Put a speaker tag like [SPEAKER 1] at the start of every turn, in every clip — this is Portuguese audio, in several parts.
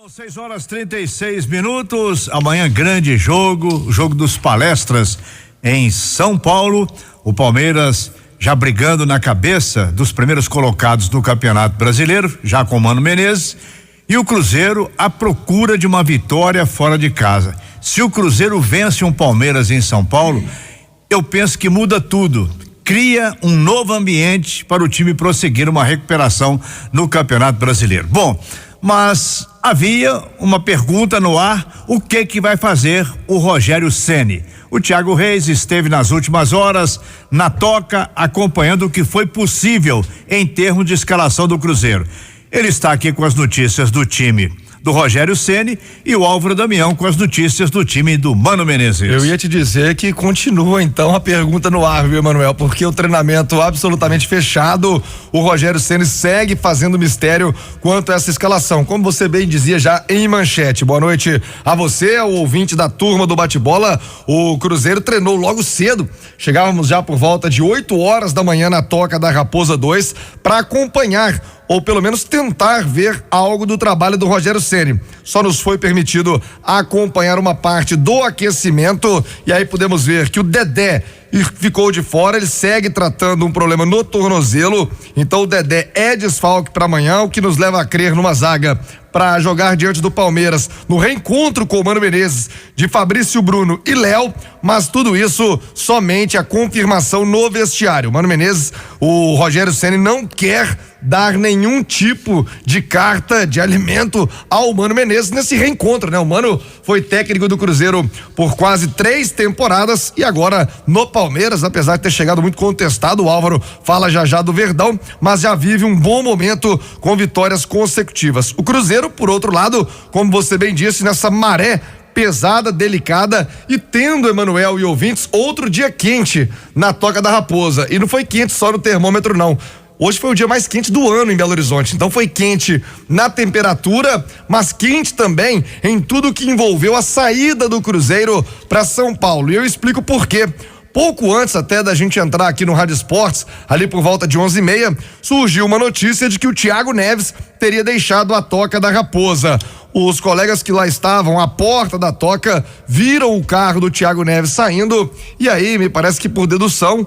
[SPEAKER 1] 6h36. Amanhã grande jogo, o jogo dos palestras em São Paulo. O Palmeiras já brigando na cabeça dos primeiros colocados do Campeonato Brasileiro, já com o Mano Menezes, e o Cruzeiro à procura de uma vitória fora de casa. Se o Cruzeiro vence um Palmeiras em São Paulo, eu penso que muda tudo. Cria um novo ambiente para o time prosseguir uma recuperação no Campeonato Brasileiro. Bom, mas havia uma pergunta no ar: o que vai fazer o Rogério Ceni? O Thiago Reis esteve nas últimas horas na toca acompanhando o que foi possível em termos de escalação do Cruzeiro. Ele está aqui com as notícias do time do Rogério Ceni e o Álvaro Damião com as notícias do time do Mano Menezes.
[SPEAKER 2] Eu ia te dizer que continua então a pergunta no ar, viu, Emanuel? Porque o treinamento absolutamente fechado, o Rogério Ceni segue fazendo mistério quanto a essa escalação. Como você bem dizia já em manchete. Boa noite a você, ao ouvinte da turma do bate-bola. O Cruzeiro treinou logo cedo. Chegávamos já por volta de 8h da manhã na Toca da Raposa 2 para acompanhar, ou pelo menos tentar ver algo do trabalho do Rogério Ceni. Só nos foi permitido acompanhar uma parte do aquecimento e aí podemos ver que o Dedé ficou de fora, ele segue tratando um problema no tornozelo, então o Dedé é desfalque para amanhã, o que nos leva a crer numa zaga para jogar diante do Palmeiras no reencontro com o Mano Menezes de Fabrício Bruno e Léo, mas tudo isso somente a confirmação no vestiário. O Mano Menezes, o Rogério Ceni não quer dar nenhum tipo de carta de alimento ao Mano Menezes nesse reencontro, né? O Mano foi técnico do Cruzeiro por quase 3 temporadas e agora no Palmeiras, apesar de ter chegado muito contestado, o Álvaro fala já do Verdão, mas já vive um bom momento com vitórias consecutivas. O Cruzeiro, por outro lado, como você bem disse, nessa maré pesada, delicada e tendo, Emanuel e ouvintes, outro dia quente na Toca da Raposa. E não foi quente só no termômetro, não. Hoje foi o dia mais quente do ano em Belo Horizonte, então foi quente na temperatura, mas quente também em tudo que envolveu a saída do Cruzeiro para São Paulo. E eu explico por quê. Pouco antes até da gente entrar aqui no Rádio Esportes, ali por volta de 11h30, surgiu uma notícia de que o Thiago Neves teria deixado a Toca da Raposa. Os colegas que lá estavam à porta da Toca viram o carro do Thiago Neves saindo e aí me parece que por dedução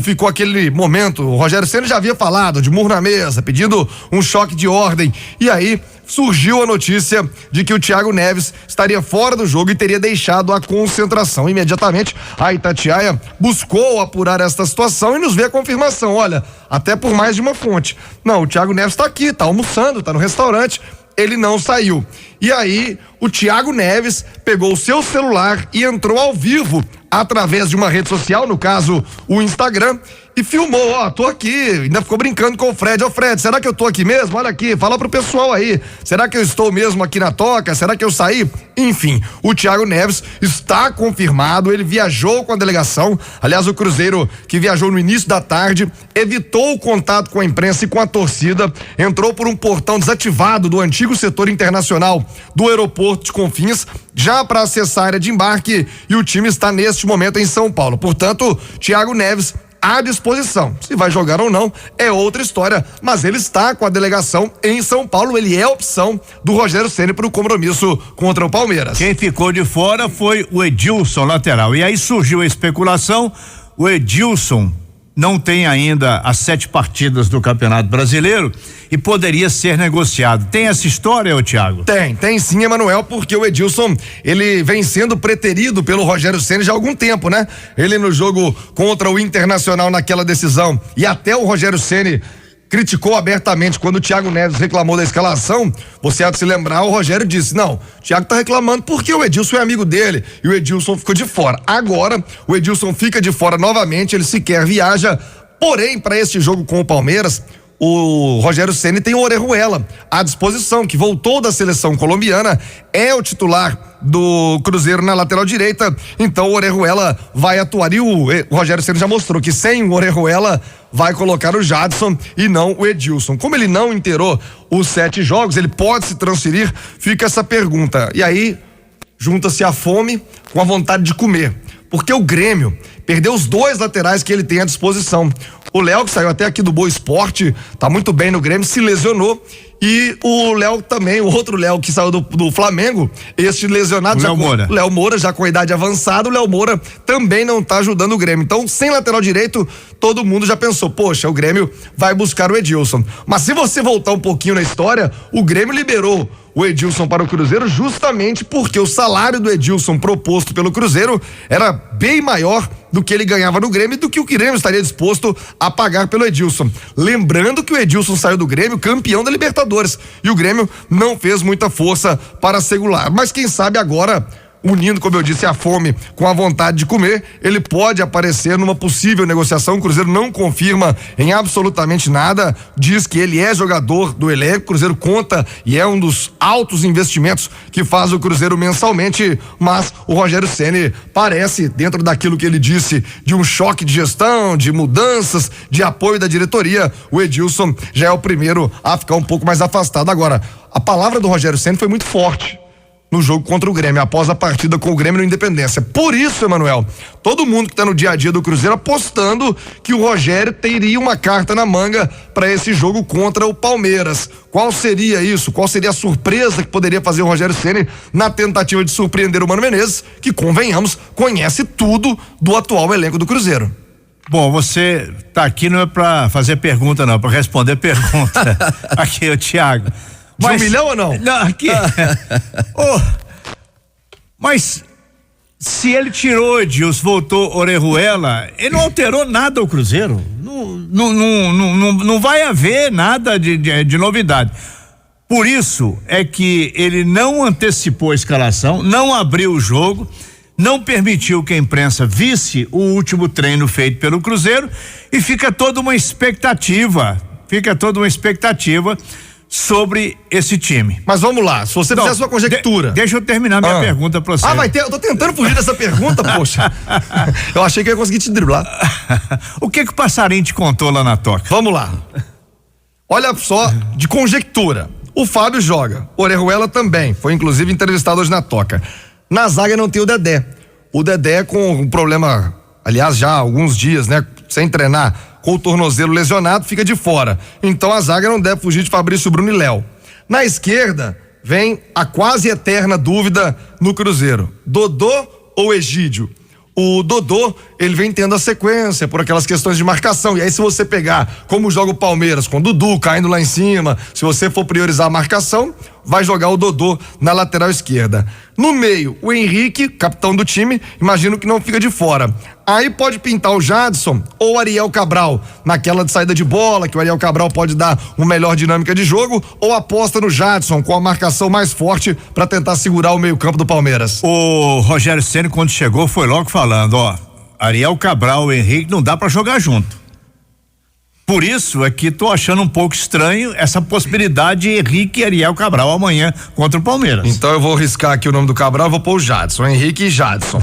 [SPEAKER 2] ficou aquele momento, o Rogério Ceni já havia falado de murro na mesa, pedindo um choque de ordem e aí surgiu a notícia de que o Thiago Neves estaria fora do jogo e teria deixado a concentração. Imediatamente a Itatiaia buscou apurar esta situação e nos vê a confirmação, olha, até por mais de uma fonte. Não, o Thiago Neves está aqui, está almoçando, está no restaurante, ele não saiu. E aí o Thiago Neves pegou o seu celular e entrou ao vivo através de uma rede social, no caso o Instagram, e filmou, tô aqui, ainda ficou brincando com o Fred. Fred, será que eu tô aqui mesmo? Olha aqui, fala pro pessoal aí, será que eu estou mesmo aqui na Toca? Será que eu saí? Enfim, o Thiago Neves está confirmado, ele viajou com a delegação, aliás o Cruzeiro que viajou no início da tarde, evitou o contato com a imprensa e com a torcida, entrou por um portão desativado do antigo setor internacional do aeroporto de Confins, já para acessar a área de embarque, e o time está neste momento em São Paulo. Portanto, Thiago Neves à disposição. Se vai jogar ou não é outra história, mas ele está com a delegação em São Paulo, ele é a opção do Rogério Ceni para o compromisso contra o Palmeiras.
[SPEAKER 1] Quem ficou de fora foi o Edilson, lateral, e aí surgiu a especulação, o Edilson não tem ainda as 7 partidas do Campeonato Brasileiro e poderia ser negociado. Tem essa história, ô Thiago?
[SPEAKER 2] Tem sim, Emanuel, porque o Edilson, ele vem sendo preterido pelo Rogério Ceni já há algum tempo, né? Ele no jogo contra o Internacional naquela decisão e até o Rogério Ceni criticou abertamente quando o Thiago Neves reclamou da escalação. Você há de se lembrar, o Rogério disse, não, o Thiago tá reclamando porque o Edilson é amigo dele e o Edilson ficou de fora. Agora o Edilson fica de fora novamente, ele sequer viaja, porém para este jogo com o Palmeiras o Rogério Ceni tem o Orejuela à disposição, que voltou da seleção colombiana, é o titular do Cruzeiro na lateral direita, então o Orejuela vai atuar, e o Rogério Ceni já mostrou que sem o Orejuela vai colocar o Jadson e não o Edilson. Como ele não inteirou os 7 jogos, ele pode se transferir, fica essa pergunta, e aí junta-se a fome com a vontade de comer, Porque o Grêmio perdeu os 2 laterais que ele tem à disposição. O Léo, que saiu até aqui do Boa Esporte, tá muito bem no Grêmio, se lesionou. E o Léo também, o outro Léo que saiu do Flamengo, este lesionado, Léo Moura, já com a idade avançada, o Léo Moura também não tá ajudando o Grêmio. Então, sem lateral direito, todo mundo já pensou, poxa, o Grêmio vai buscar o Edilson. Mas se você voltar um pouquinho na história, o Grêmio liberou o Edilson para o Cruzeiro justamente porque o salário do Edilson proposto pelo Cruzeiro era bem maior do que ele ganhava no Grêmio e do que o Grêmio estaria disposto a pagar pelo Edilson. Lembrando que o Edilson saiu do Grêmio campeão da Libertadores e o Grêmio não fez muita força para segurar. Mas quem sabe agora, unindo, como eu disse, a fome com a vontade de comer, ele pode aparecer numa possível negociação. O Cruzeiro não confirma em absolutamente nada, diz que ele é jogador do elenco, o Cruzeiro conta e é um dos altos investimentos que faz o Cruzeiro mensalmente, mas o Rogério Ceni parece, dentro daquilo que ele disse, de um choque de gestão, de mudanças, de apoio da diretoria, o Edilson já é o primeiro a ficar um pouco mais afastado. Agora, a palavra do Rogério Ceni foi muito forte no jogo contra o Grêmio, após a partida com o Grêmio no Independência. Por isso, Emanuel, todo mundo que está no dia a dia do Cruzeiro apostando que o Rogério teria uma carta na manga para esse jogo contra o Palmeiras. Qual seria isso? Qual seria a surpresa que poderia fazer o Rogério Ceni na tentativa de surpreender o Mano Menezes, que, convenhamos, conhece tudo do atual elenco do Cruzeiro?
[SPEAKER 1] Bom, você tá aqui não é para fazer pergunta, não, é para responder pergunta. Aqui, o Thiago.
[SPEAKER 2] Mas, de 1 milhão ou não?
[SPEAKER 1] Não, aqui. Mas se ele tirou o Edilson, voltou Orejuela, ele não alterou nada ao Cruzeiro. Não vai haver nada de novidade. Por isso é que ele não antecipou a escalação, não abriu o jogo, não permitiu que a imprensa visse o último treino feito pelo Cruzeiro e fica toda uma expectativa sobre esse time.
[SPEAKER 2] Mas vamos lá, se você fizer a sua conjectura.
[SPEAKER 1] Deixa eu terminar minha pergunta pra você.
[SPEAKER 2] Eu tô tentando fugir dessa pergunta, poxa. Eu achei que eu ia conseguir te driblar.
[SPEAKER 1] O que o passarinho te contou lá na toca?
[SPEAKER 2] Vamos lá. Olha só, de conjectura. O Fábio joga, o Orejuela também, foi inclusive entrevistado hoje na toca. Na zaga não tem o Dedé. O Dedé com um problema, aliás, já há alguns dias, né, sem treinar, com o tornozelo lesionado, fica de fora. Então a zaga não deve fugir de Fabrício, Bruno e Léo. Na esquerda, vem a quase eterna dúvida no Cruzeiro: Dodô ou Egídio? O Dodô, ele vem tendo a sequência por aquelas questões de marcação. E aí, se você pegar como joga o Palmeiras, com o Dudu caindo lá em cima, se você for priorizar a marcação, vai jogar o Dodô na lateral esquerda. No meio, o Henrique, capitão do time, imagino que não fica de fora. Aí pode pintar o Jadson ou o Ariel Cabral, naquela de saída de bola, que o Ariel Cabral pode dar uma melhor dinâmica de jogo, ou aposta no Jadson com a marcação mais forte para tentar segurar o meio-campo do Palmeiras.
[SPEAKER 1] O Rogério Ceni, quando chegou, foi logo falando, Ariel Cabral e Henrique não dá para jogar junto. Por isso é que tô achando um pouco estranho essa possibilidade de Henrique e Ariel Cabral amanhã contra o Palmeiras.
[SPEAKER 2] Então eu vou riscar aqui o nome do Cabral, vou pôr o Jadson, Henrique e Jadson.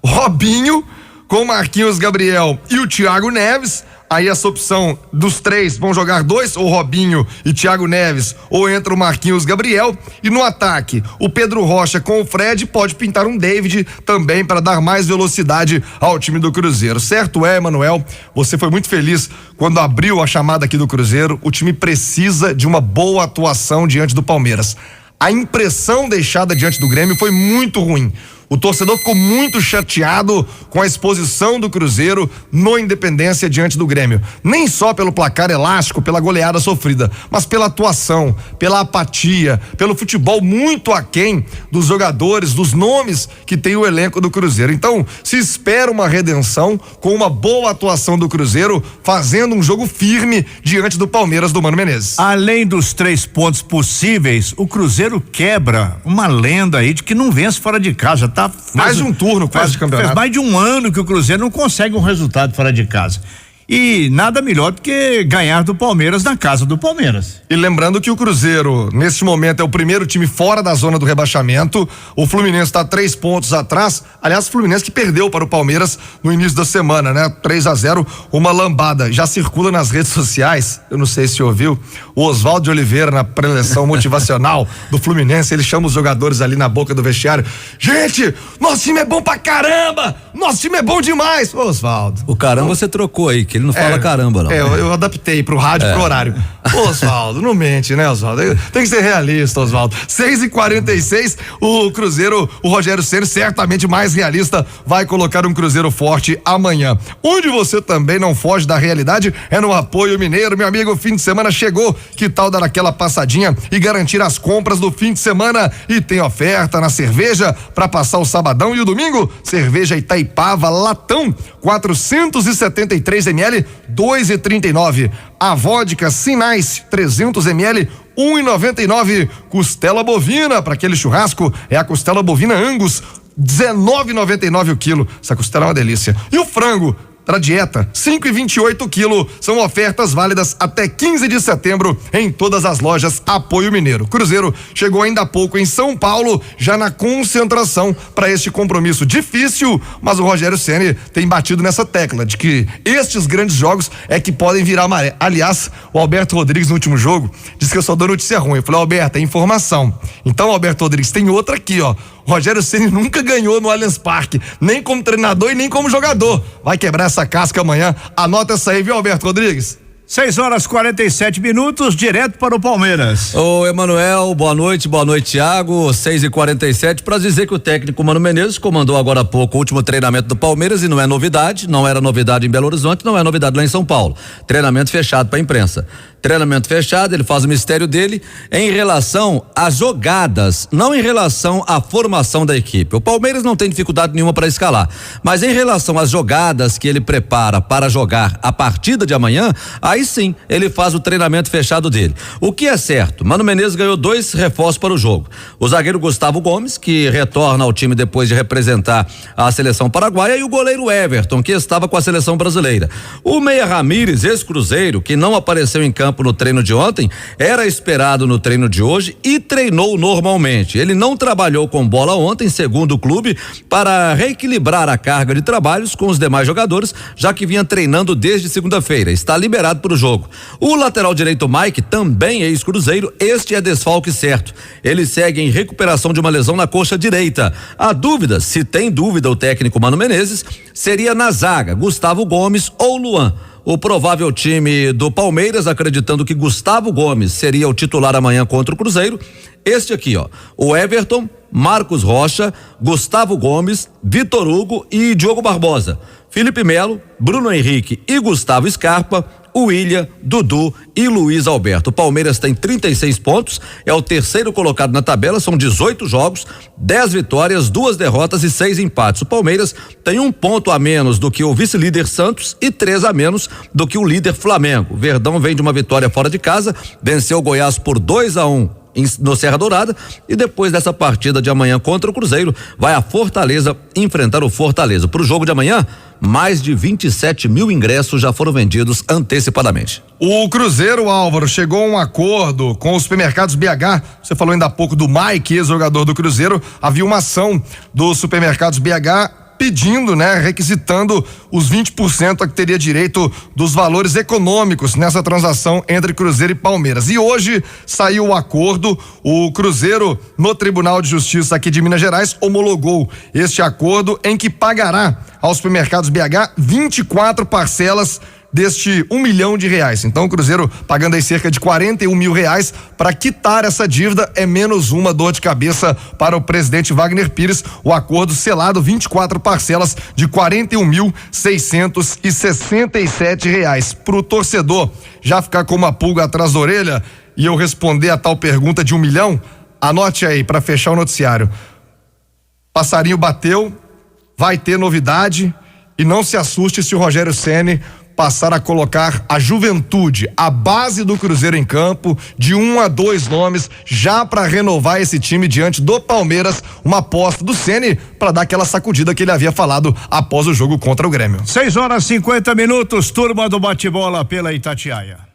[SPEAKER 2] Robinho com Marquinhos Gabriel e o Thiago Neves. Aí essa opção dos 3, vão jogar 2, ou Robinho e Thiago Neves, ou entra o Marquinhos Gabriel. E no ataque, o Pedro Rocha com o Fred, pode pintar um David também para dar mais velocidade ao time do Cruzeiro. Certo Emanuel, você foi muito feliz quando abriu a chamada aqui do Cruzeiro. O time precisa de uma boa atuação diante do Palmeiras. A impressão deixada diante do Grêmio foi muito ruim. O torcedor ficou muito chateado com a exposição do Cruzeiro no Independência diante do Grêmio. Nem só pelo placar elástico, pela goleada sofrida, mas pela atuação, pela apatia, pelo futebol muito aquém dos jogadores, dos nomes que tem o elenco do Cruzeiro. Então, se espera uma redenção com uma boa atuação do Cruzeiro, fazendo um jogo firme diante do Palmeiras do Mano Menezes.
[SPEAKER 1] Além dos 3 pontos possíveis, o Cruzeiro quebra uma lenda aí de que não vence fora de casa, tá?
[SPEAKER 2] Mais de um turno quase de campeonato.
[SPEAKER 1] Faz mais de um ano que o Cruzeiro não consegue um resultado fora de casa. e nada melhor do que ganhar do Palmeiras na casa do Palmeiras.
[SPEAKER 2] E lembrando que o Cruzeiro, neste momento, é o primeiro time fora da zona do rebaixamento. O Fluminense está 3 pontos atrás. Aliás, o Fluminense que perdeu para o Palmeiras no início da semana, né? 3-0, uma lambada. Já circula nas redes sociais, eu não sei se ouviu, o Oswaldo de Oliveira na preleção motivacional do Fluminense, ele chama os jogadores ali na boca do vestiário. Gente, nosso time é bom pra caramba! Nosso time é bom demais! Ô, Oswaldo.
[SPEAKER 3] O caramba você trocou aí, que ele não fala caramba, não.
[SPEAKER 2] Eu adaptei pro rádio, pro horário. Ô, Oswaldo, não mente, né, Oswaldo? Tem que ser realista, Oswaldo. 6h46, o Cruzeiro, o Rogério Ceni, certamente mais realista, vai colocar um Cruzeiro forte amanhã. Onde você também não foge da realidade é no Apoio Mineiro, meu amigo. O fim de semana chegou. Que tal dar aquela passadinha e garantir as compras do fim de semana? E tem oferta na cerveja para passar o sabadão e o domingo. Cerveja Itaipava latão 473 ml 2,39. A vodka Sinais 300 ml 1,99. Costela bovina para aquele churrasco é a costela bovina Angus 19,99 o quilo. Essa costela é uma delícia. E o frango para dieta, 5,28 quilo. São ofertas válidas até 15 de setembro em todas as lojas Apoio Mineiro. Cruzeiro chegou ainda há pouco em São Paulo, já na concentração para este compromisso difícil, mas o Rogério Ceni tem batido nessa tecla de que estes grandes jogos é que podem virar maré. Aliás, o Alberto Rodrigues no último jogo disse que eu só dou notícia ruim. Eu falei, Alberto, é informação. Então, Alberto Rodrigues, tem outra aqui, ó. Rogério Ceni nunca ganhou no Allianz Parque, nem como treinador e nem como jogador. Vai quebrar essa casca amanhã. Anota essa aí, viu, Alberto Rodrigues?
[SPEAKER 1] 6h47, direto para o Palmeiras.
[SPEAKER 3] Ô, Emanuel, boa noite, Thiago. 6h47, para dizer que o técnico Mano Menezes comandou agora há pouco o último treinamento do Palmeiras e não é novidade, não era novidade em Belo Horizonte, não é novidade lá em São Paulo. Treinamento fechado para a imprensa. Treinamento fechado, ele faz o mistério dele em relação às jogadas, não em relação à formação da equipe. O Palmeiras não tem dificuldade nenhuma para escalar, mas em relação às jogadas que ele prepara para jogar a partida de amanhã, aí sim, ele faz o treinamento fechado dele. O que é certo, Mano Menezes ganhou 2 reforços para o jogo. O zagueiro Gustavo Gomes, que retorna ao time depois de representar a seleção paraguaia, e o goleiro Everton, que estava com a seleção brasileira. O Meia Ramírez, ex-cruzeiro, que não apareceu em campo no treino de ontem, era esperado no treino de hoje e treinou normalmente. Ele não trabalhou com bola ontem, segundo o clube, para reequilibrar a carga de trabalhos com os demais jogadores, já que vinha treinando desde segunda-feira. Está liberado para o jogo. O lateral direito Mike, também ex-cruzeiro, este é desfalque certo. Ele segue em recuperação de uma lesão na coxa direita. A dúvida, se tem dúvida o técnico Mano Menezes, seria na zaga, Gustavo Gomes ou Luan. O provável time do Palmeiras, acreditando que Gustavo Gomes seria o titular amanhã contra o Cruzeiro, este aqui, ó, o Everton, Marcos Rocha, Gustavo Gomes, Vitor Hugo e Diogo Barbosa, Felipe Melo, Bruno Henrique e Gustavo Scarpa, o William, Dudu e Luiz Alberto. O Palmeiras tem 36 pontos, é o terceiro colocado na tabela, são 18 jogos, 10 vitórias, 2 derrotas e 6 empates. O Palmeiras tem 1 ponto a menos do que o vice-líder Santos e 3 a menos do que o líder Flamengo. Verdão vem de uma vitória fora de casa, venceu o Goiás por 2-1 no Serra Dourada, e depois dessa partida de amanhã contra o Cruzeiro, vai a Fortaleza enfrentar o Fortaleza. Para o jogo de amanhã, mais de 27 mil ingressos já foram vendidos antecipadamente.
[SPEAKER 2] O Cruzeiro, Álvaro, chegou a um acordo com os supermercados BH. Você falou ainda há pouco do Mike, ex-jogador do Cruzeiro. Havia uma ação dos supermercados BH pedindo, né, requisitando os 20% a que teria direito dos valores econômicos nessa transação entre Cruzeiro e Palmeiras. E hoje saiu o acordo, o Cruzeiro no Tribunal de Justiça aqui de Minas Gerais homologou este acordo em que pagará aos supermercados BH 24 parcelas deste R$1 milhão. Então o Cruzeiro pagando aí cerca de R$41 mil para quitar essa dívida, é menos uma dor de cabeça para o presidente Wagner Pires. O acordo selado, 24 parcelas de R$41.667. Pro torcedor já ficar com uma pulga atrás da orelha e eu responder a tal pergunta de R$1 milhão, anote aí para fechar o noticiário. Passarinho bateu, vai ter novidade. E não se assuste se o Rogério Ceni passar a colocar a juventude, a base do Cruzeiro em campo, de 1 a 2 nomes, já para renovar esse time diante do Palmeiras, uma aposta do Ceni para dar aquela sacudida que ele havia falado após o jogo contra o Grêmio.
[SPEAKER 1] 6 horas 50 minutos, turma do bate-bola pela Itatiaia.